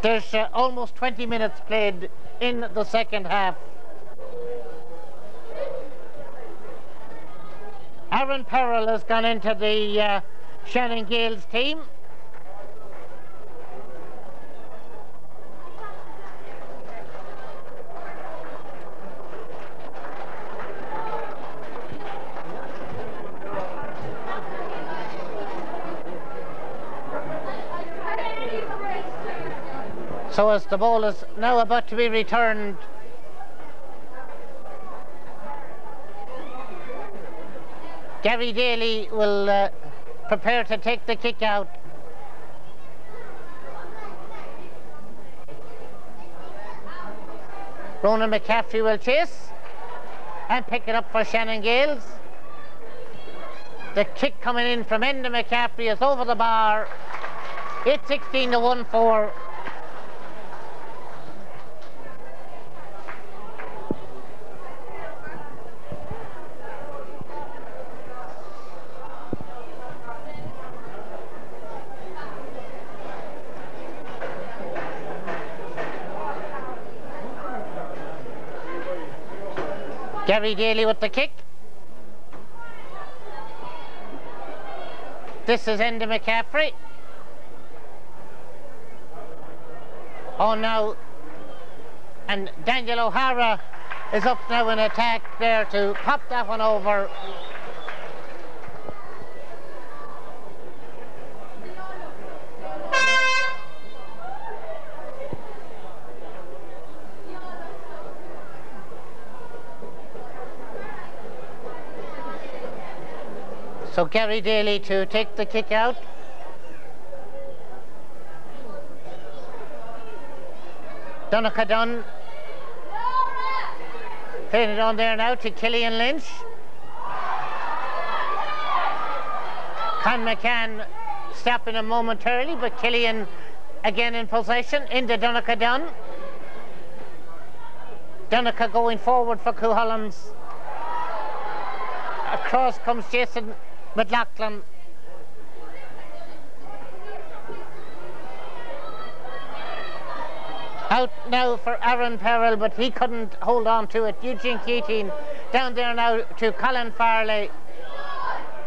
There's almost 20 minutes played in the second half. Aaron Perrell has gone into the Shannon Gaels team. So as the ball is now about to be returned, Gary Daly will prepare to take the kick out. Ronan McCaffrey will chase and pick it up for Shannon Gaels. The kick coming in from Enda McCaffrey is over the bar. 8-16 to 1-4. Gary Daly with the kick. This is Enda McCaffrey. Oh, now, and Daniel O'Hara is up now in attack there to pop that one over. So Gary Daly to take the kick out. Donncha Dunn playing it on there now to Cillian Lynch. Con McCann stopping him momentarily, but Cillian again in possession into Donncha Dunn. Donncha going forward for Cuchulainns. Across comes Jason McLaughlin. Out now for Aaron Perrell, but he couldn't hold on to it. Eugene Keating down there now to Colin Farley,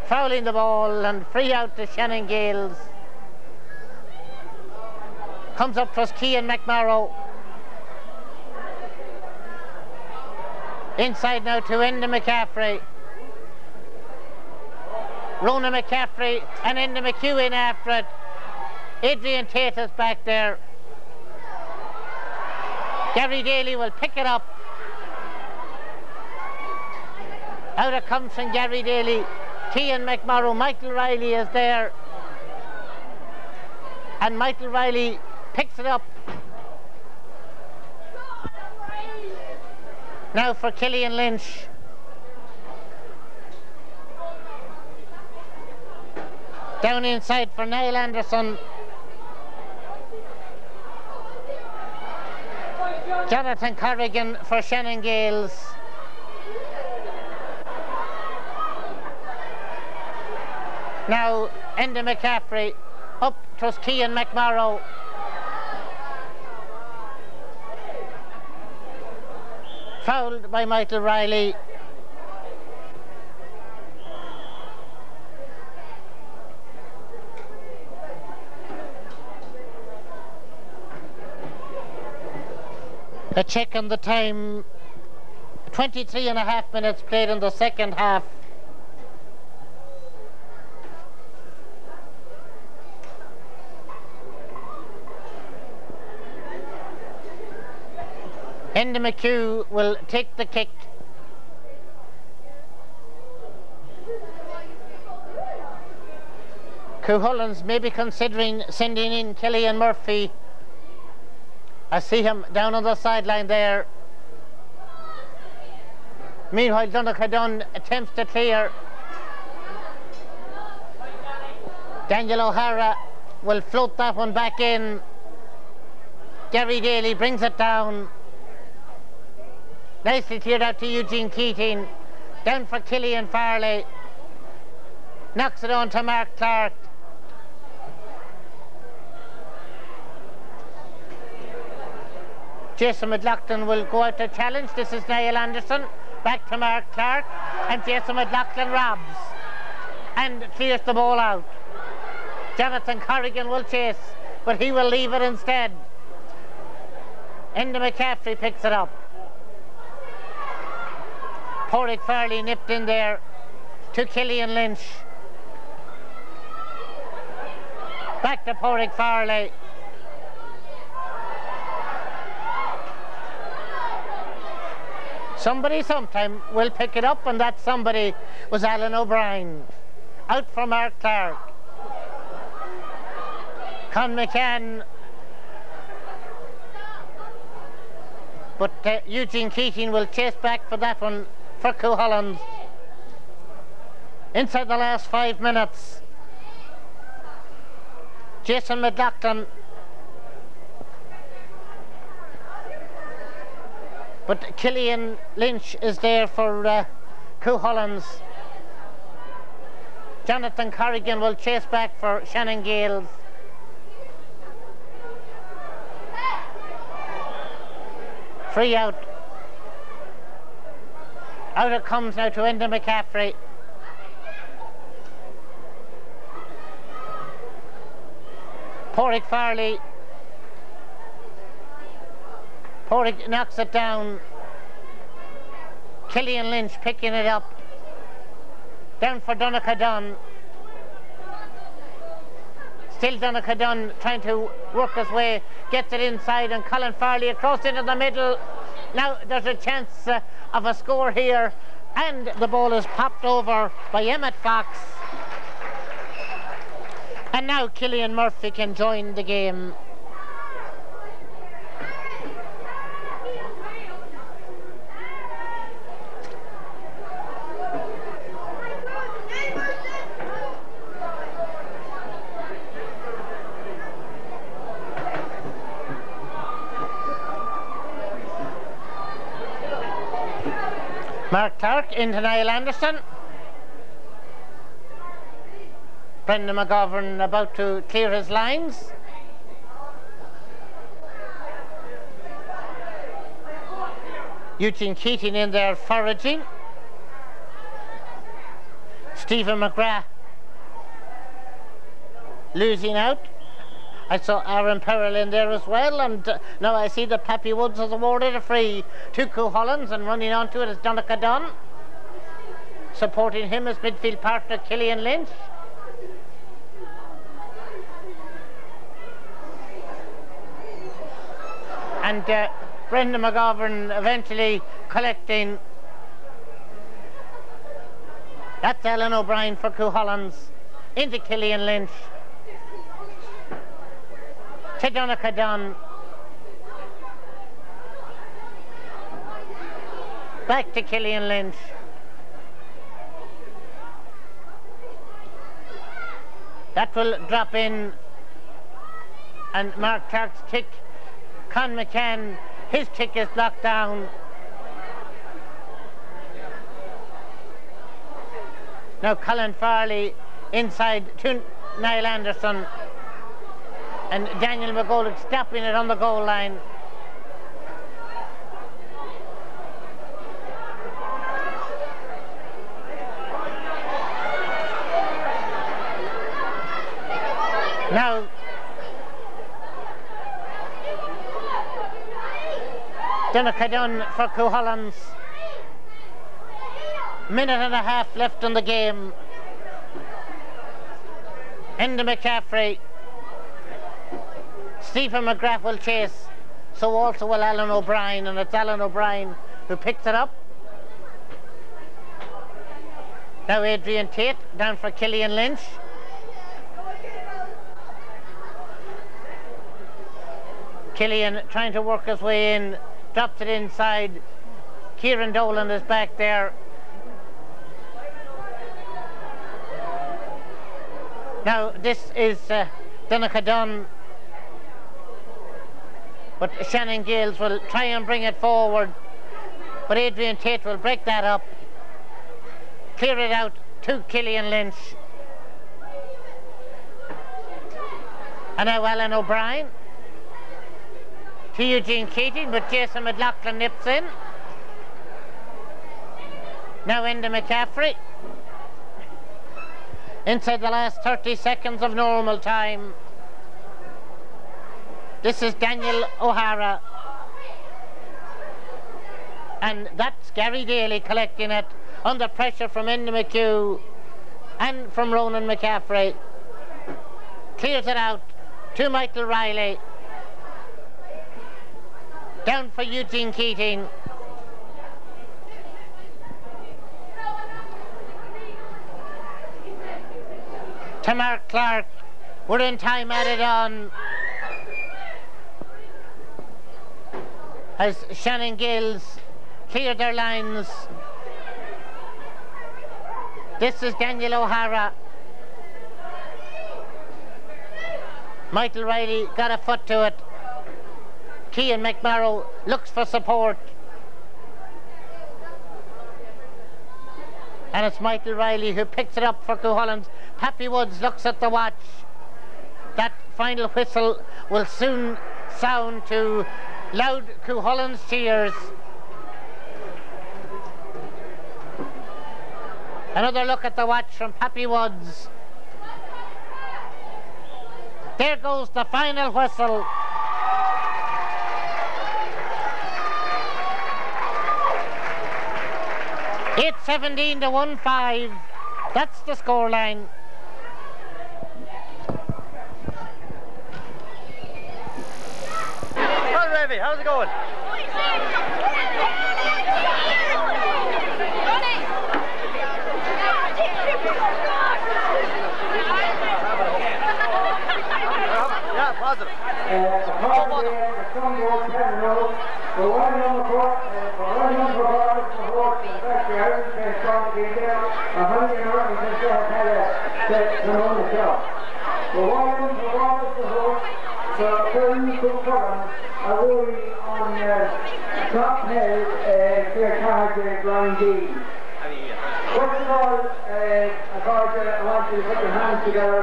fouling the ball, and free out to Shannon Gaels. Comes up was Cian McMorrow. Inside now to Enda McCaffrey. Ronan McCaffrey and Enda McEwen after it. Adrian Tate is back there. Gary Daly will pick it up. Out it comes from Gary Daly. Cian McMorrow. Michael Riley is there. And Michael Riley picks it up. Now for Cillian Lynch. Down inside for Niall Anderson. Jonathan Corrigan for Shannon Gaels. Now Enda McCaffrey. Up to Cian McMorrow. Fouled by Michael Riley. A check on the time. 23.5 minutes played in the second half. Enda McHugh will take the kick. Cuchulainns may be considering sending in Killian Murphy. I see him down on the sideline there. Meanwhile, Donegal attempts to clear. Daniel O'Hara will float that one back in. Gary Daly brings it down. Nicely cleared out to Eugene Keating. Down for Killian Farley. Knocks it on to Mark Clark. Jason McLaughlin will go out to challenge. This is Niall Anderson. Back to Mark Clark. And Jason McLaughlin robs. And clears the ball out. Jonathan Corrigan will chase, but he will leave it instead. Enda McCaffrey picks it up. Porrick Farley nipped in there to Cillian Lynch. Back to Porrick Farley. Somebody sometime will pick it up, and that somebody was Alan O'Brien. Out for Mark Clark. Con McCann. But Eugene Keating will chase back for that one for Cuchulainns. Inside the last 5 minutes. Jason McLaughlin. But Cillian Lynch is there for Cuchulainns. Jonathan Corrigan will chase back for Shannon Gaels. Free out. Out it comes now to Enda McCaffrey. Porrick Farley. Porrick knocks it down. Cillian Lynch picking it up. Down for Donegal. Still Donegal trying to work his way. Gets it inside, and Colin Farley across into the middle. Now there's a chance of a score here, and the ball is popped over by Emmett Fox. And now Cillian Murphy can join the game. Mark Clark into Niall Anderson. Brendan McGovern about to clear his lines. Eugene Keating in there foraging. Stephen McGrath losing out. I saw Aaron Perrell in there as well, and now I see that Pappy Woods has awarded a free to Cuchulainns, and running on to it is Donegal. Supporting him is midfield partner Cillian Lynch. And Brendan McGovern eventually collecting That's Alan O'Brien for Cuchulainns. Into Cillian Lynch. To Donncha Dunn. Back to Cillian Lynch. That will drop in. And Mark Clark's kick. Con McCann, his kick is blocked down. Now Colin Farley inside to Niall Anderson. And Daniel McGoldrick stopping it on the goal line. Now Donncha Dunn for Cuchulainns. Minute and a half left in the game. Enda McCaffrey. Stephen McGrath will chase. So also will Alan O'Brien, and it's Alan O'Brien who picks it up. Now Adrian Tate down for Cillian Lynch. Cillian trying to work his way in, drops it inside. Kieran Dolan is back there. Now this is Donncha Dunn, but Shannon Gaels will try and bring it forward, but Adrian Tate will break that up, clear it out to Cillian Lynch. And now Alan O'Brien to Eugene Keating, but Jason McLaughlin nips in. Now Enda McCaffrey. Inside the last 30 seconds of normal time. This is Daniel O'Hara. And that's Gary Daly collecting it under pressure from Enda McHugh and from Ronan McCaffrey. Clears it out to Michael Riley. Down for Eugene Keating. To Mark Clark. We're in time added on. As Shannon Gaels cleared their lines. This is Daniel O'Hara. Michael Riley got a foot to it. Cian McMorrow looks for support. And it's Michael Riley who picks it up for Cuchulainns. Pappy Woods looks at the watch. That final whistle will soon sound to loud Cuchulainns cheers. Another look at the watch from Pappy Woods. There goes the final whistle. It's 17 to 1-5. That's the scoreline. Well, Ravi, how's it going? Yeah, positive. Top hill, clear target, Brian Dean. First of all, I want you to put your hands together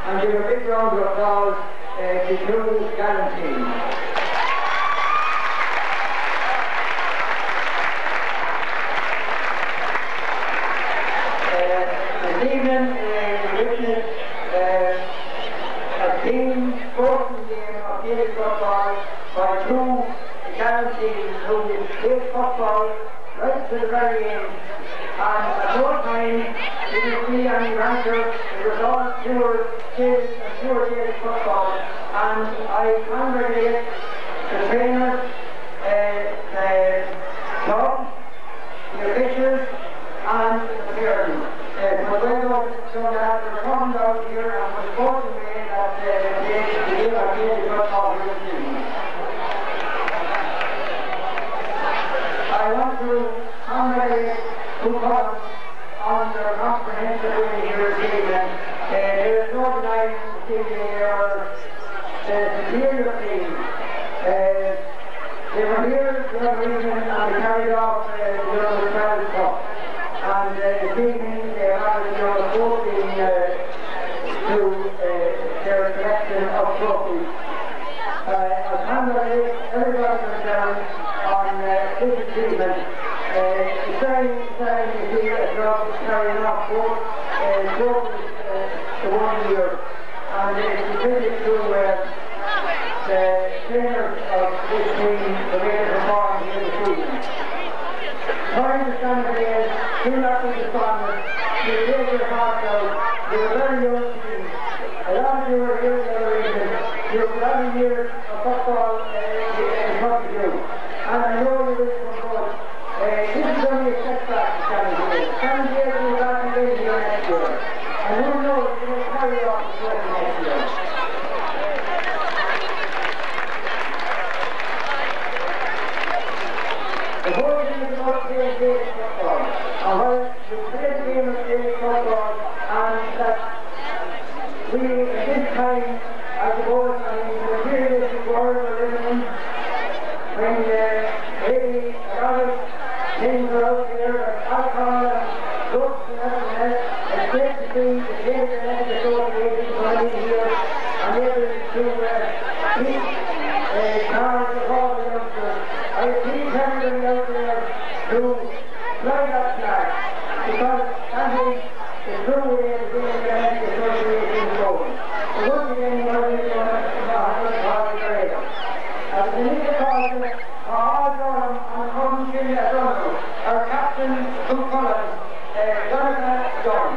and give a big round of applause to two gallant teams. This evening, we witnessed a team sporting game of Gaelic football by two gallant teams who played football right to the very end. And at no time did you see any rancour. It was all pure Gaelic and pure Gaelic football. And I both trophies the 1 year, and it's a tribute to the trainers of this team, the way they perform here this evening. Trying to stand again, do not be dishonest, you take your heart out, you're a very young team. A lot of you are here in the other region, you have a lot of years of football in front of you, and I know you will come good. This is only a setback to Shannon Gaels. Shannon Gaels will back again here next year, and who knows, you will carry off the trophy next year. The whole thing is about playing Gaelic football, and while we play the game of Gaelic football, and that we, at this time, I suppose, I mean, the materialistic world we're living in, when maybe a lot of things are out there, like alcohol and drugs and everything else, it's great to see the Gaelic Athletic Association coming in here and able to keep cars of all the youngsters. I please everybody out there to fly that flag, because that is the true way of doing the Athletic Association going. So once again, we're going to have a parade. As the Nicola Carlson, all Durham and Common Chile at Durham, our captain, Cuchulainn, Jonathan John.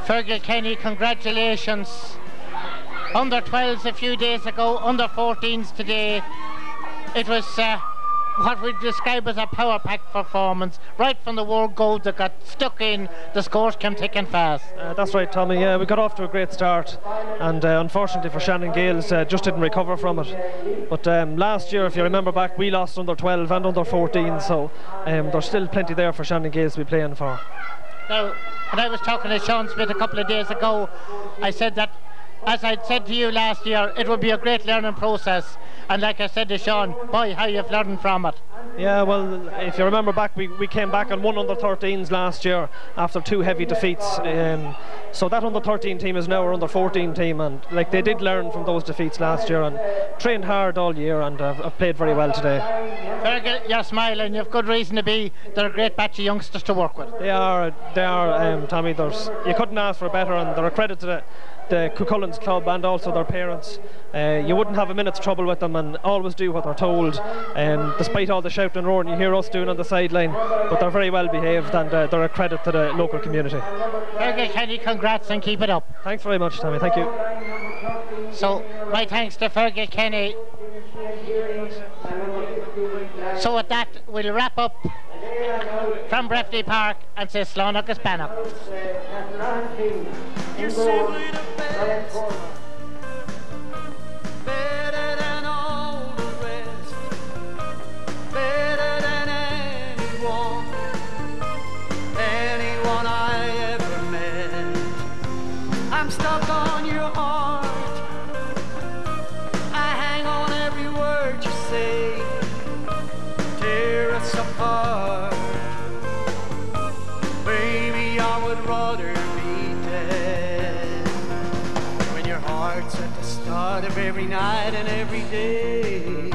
Fergal Kenny, congratulations. Under 12s a few days ago, under 14s today. It was what we describe as a power-packed performance. Right from the word goals that got stuck in, the scores came thick and fast. That's right, Tommy. Yeah, we got off to a great start, and unfortunately for Shannon Gaels, just didn't recover from it. But last year, if you remember back, we lost under 12 and under 14, so there's still plenty there for Shannon Gaels to be playing for. Now, when I was talking to Sean Smith a couple of days ago, I said that, as I'd said to you last year, it would be a great learning process. And like I said to Sean, boy, how you've learned from it. Yeah, well, if you remember back, we came back and won under 13s last year after 2 heavy defeats. So that under 13 team is now our under 14 team, and like they did learn from those defeats last year and trained hard all year, and have played very well today. Very good. You're smiling. You've good reason to be. They're a great batch of youngsters to work with. They are, Tommy. You couldn't ask for better, and they're a credit to the Cuchulainns club and also their parents. You wouldn't have a minute's trouble with them, and always do what they're told, despite all the shouting and roaring you hear us doing on the sideline. But they're very well behaved, and they're a credit to the local community. Very good, Kenny. Congrats, and keep it up. Thanks very much, Tommy. Thank you. So my thanks to Fergal Kenny. So with that, we'll wrap up from Breffney Park and say Slán agus Bannock. You're simply the best, better than all the rest, better than anyone I ever met. I'm stuck on your heart, I hang on every word you say, tear us apart. Baby, I would rather at the start of every night and every day.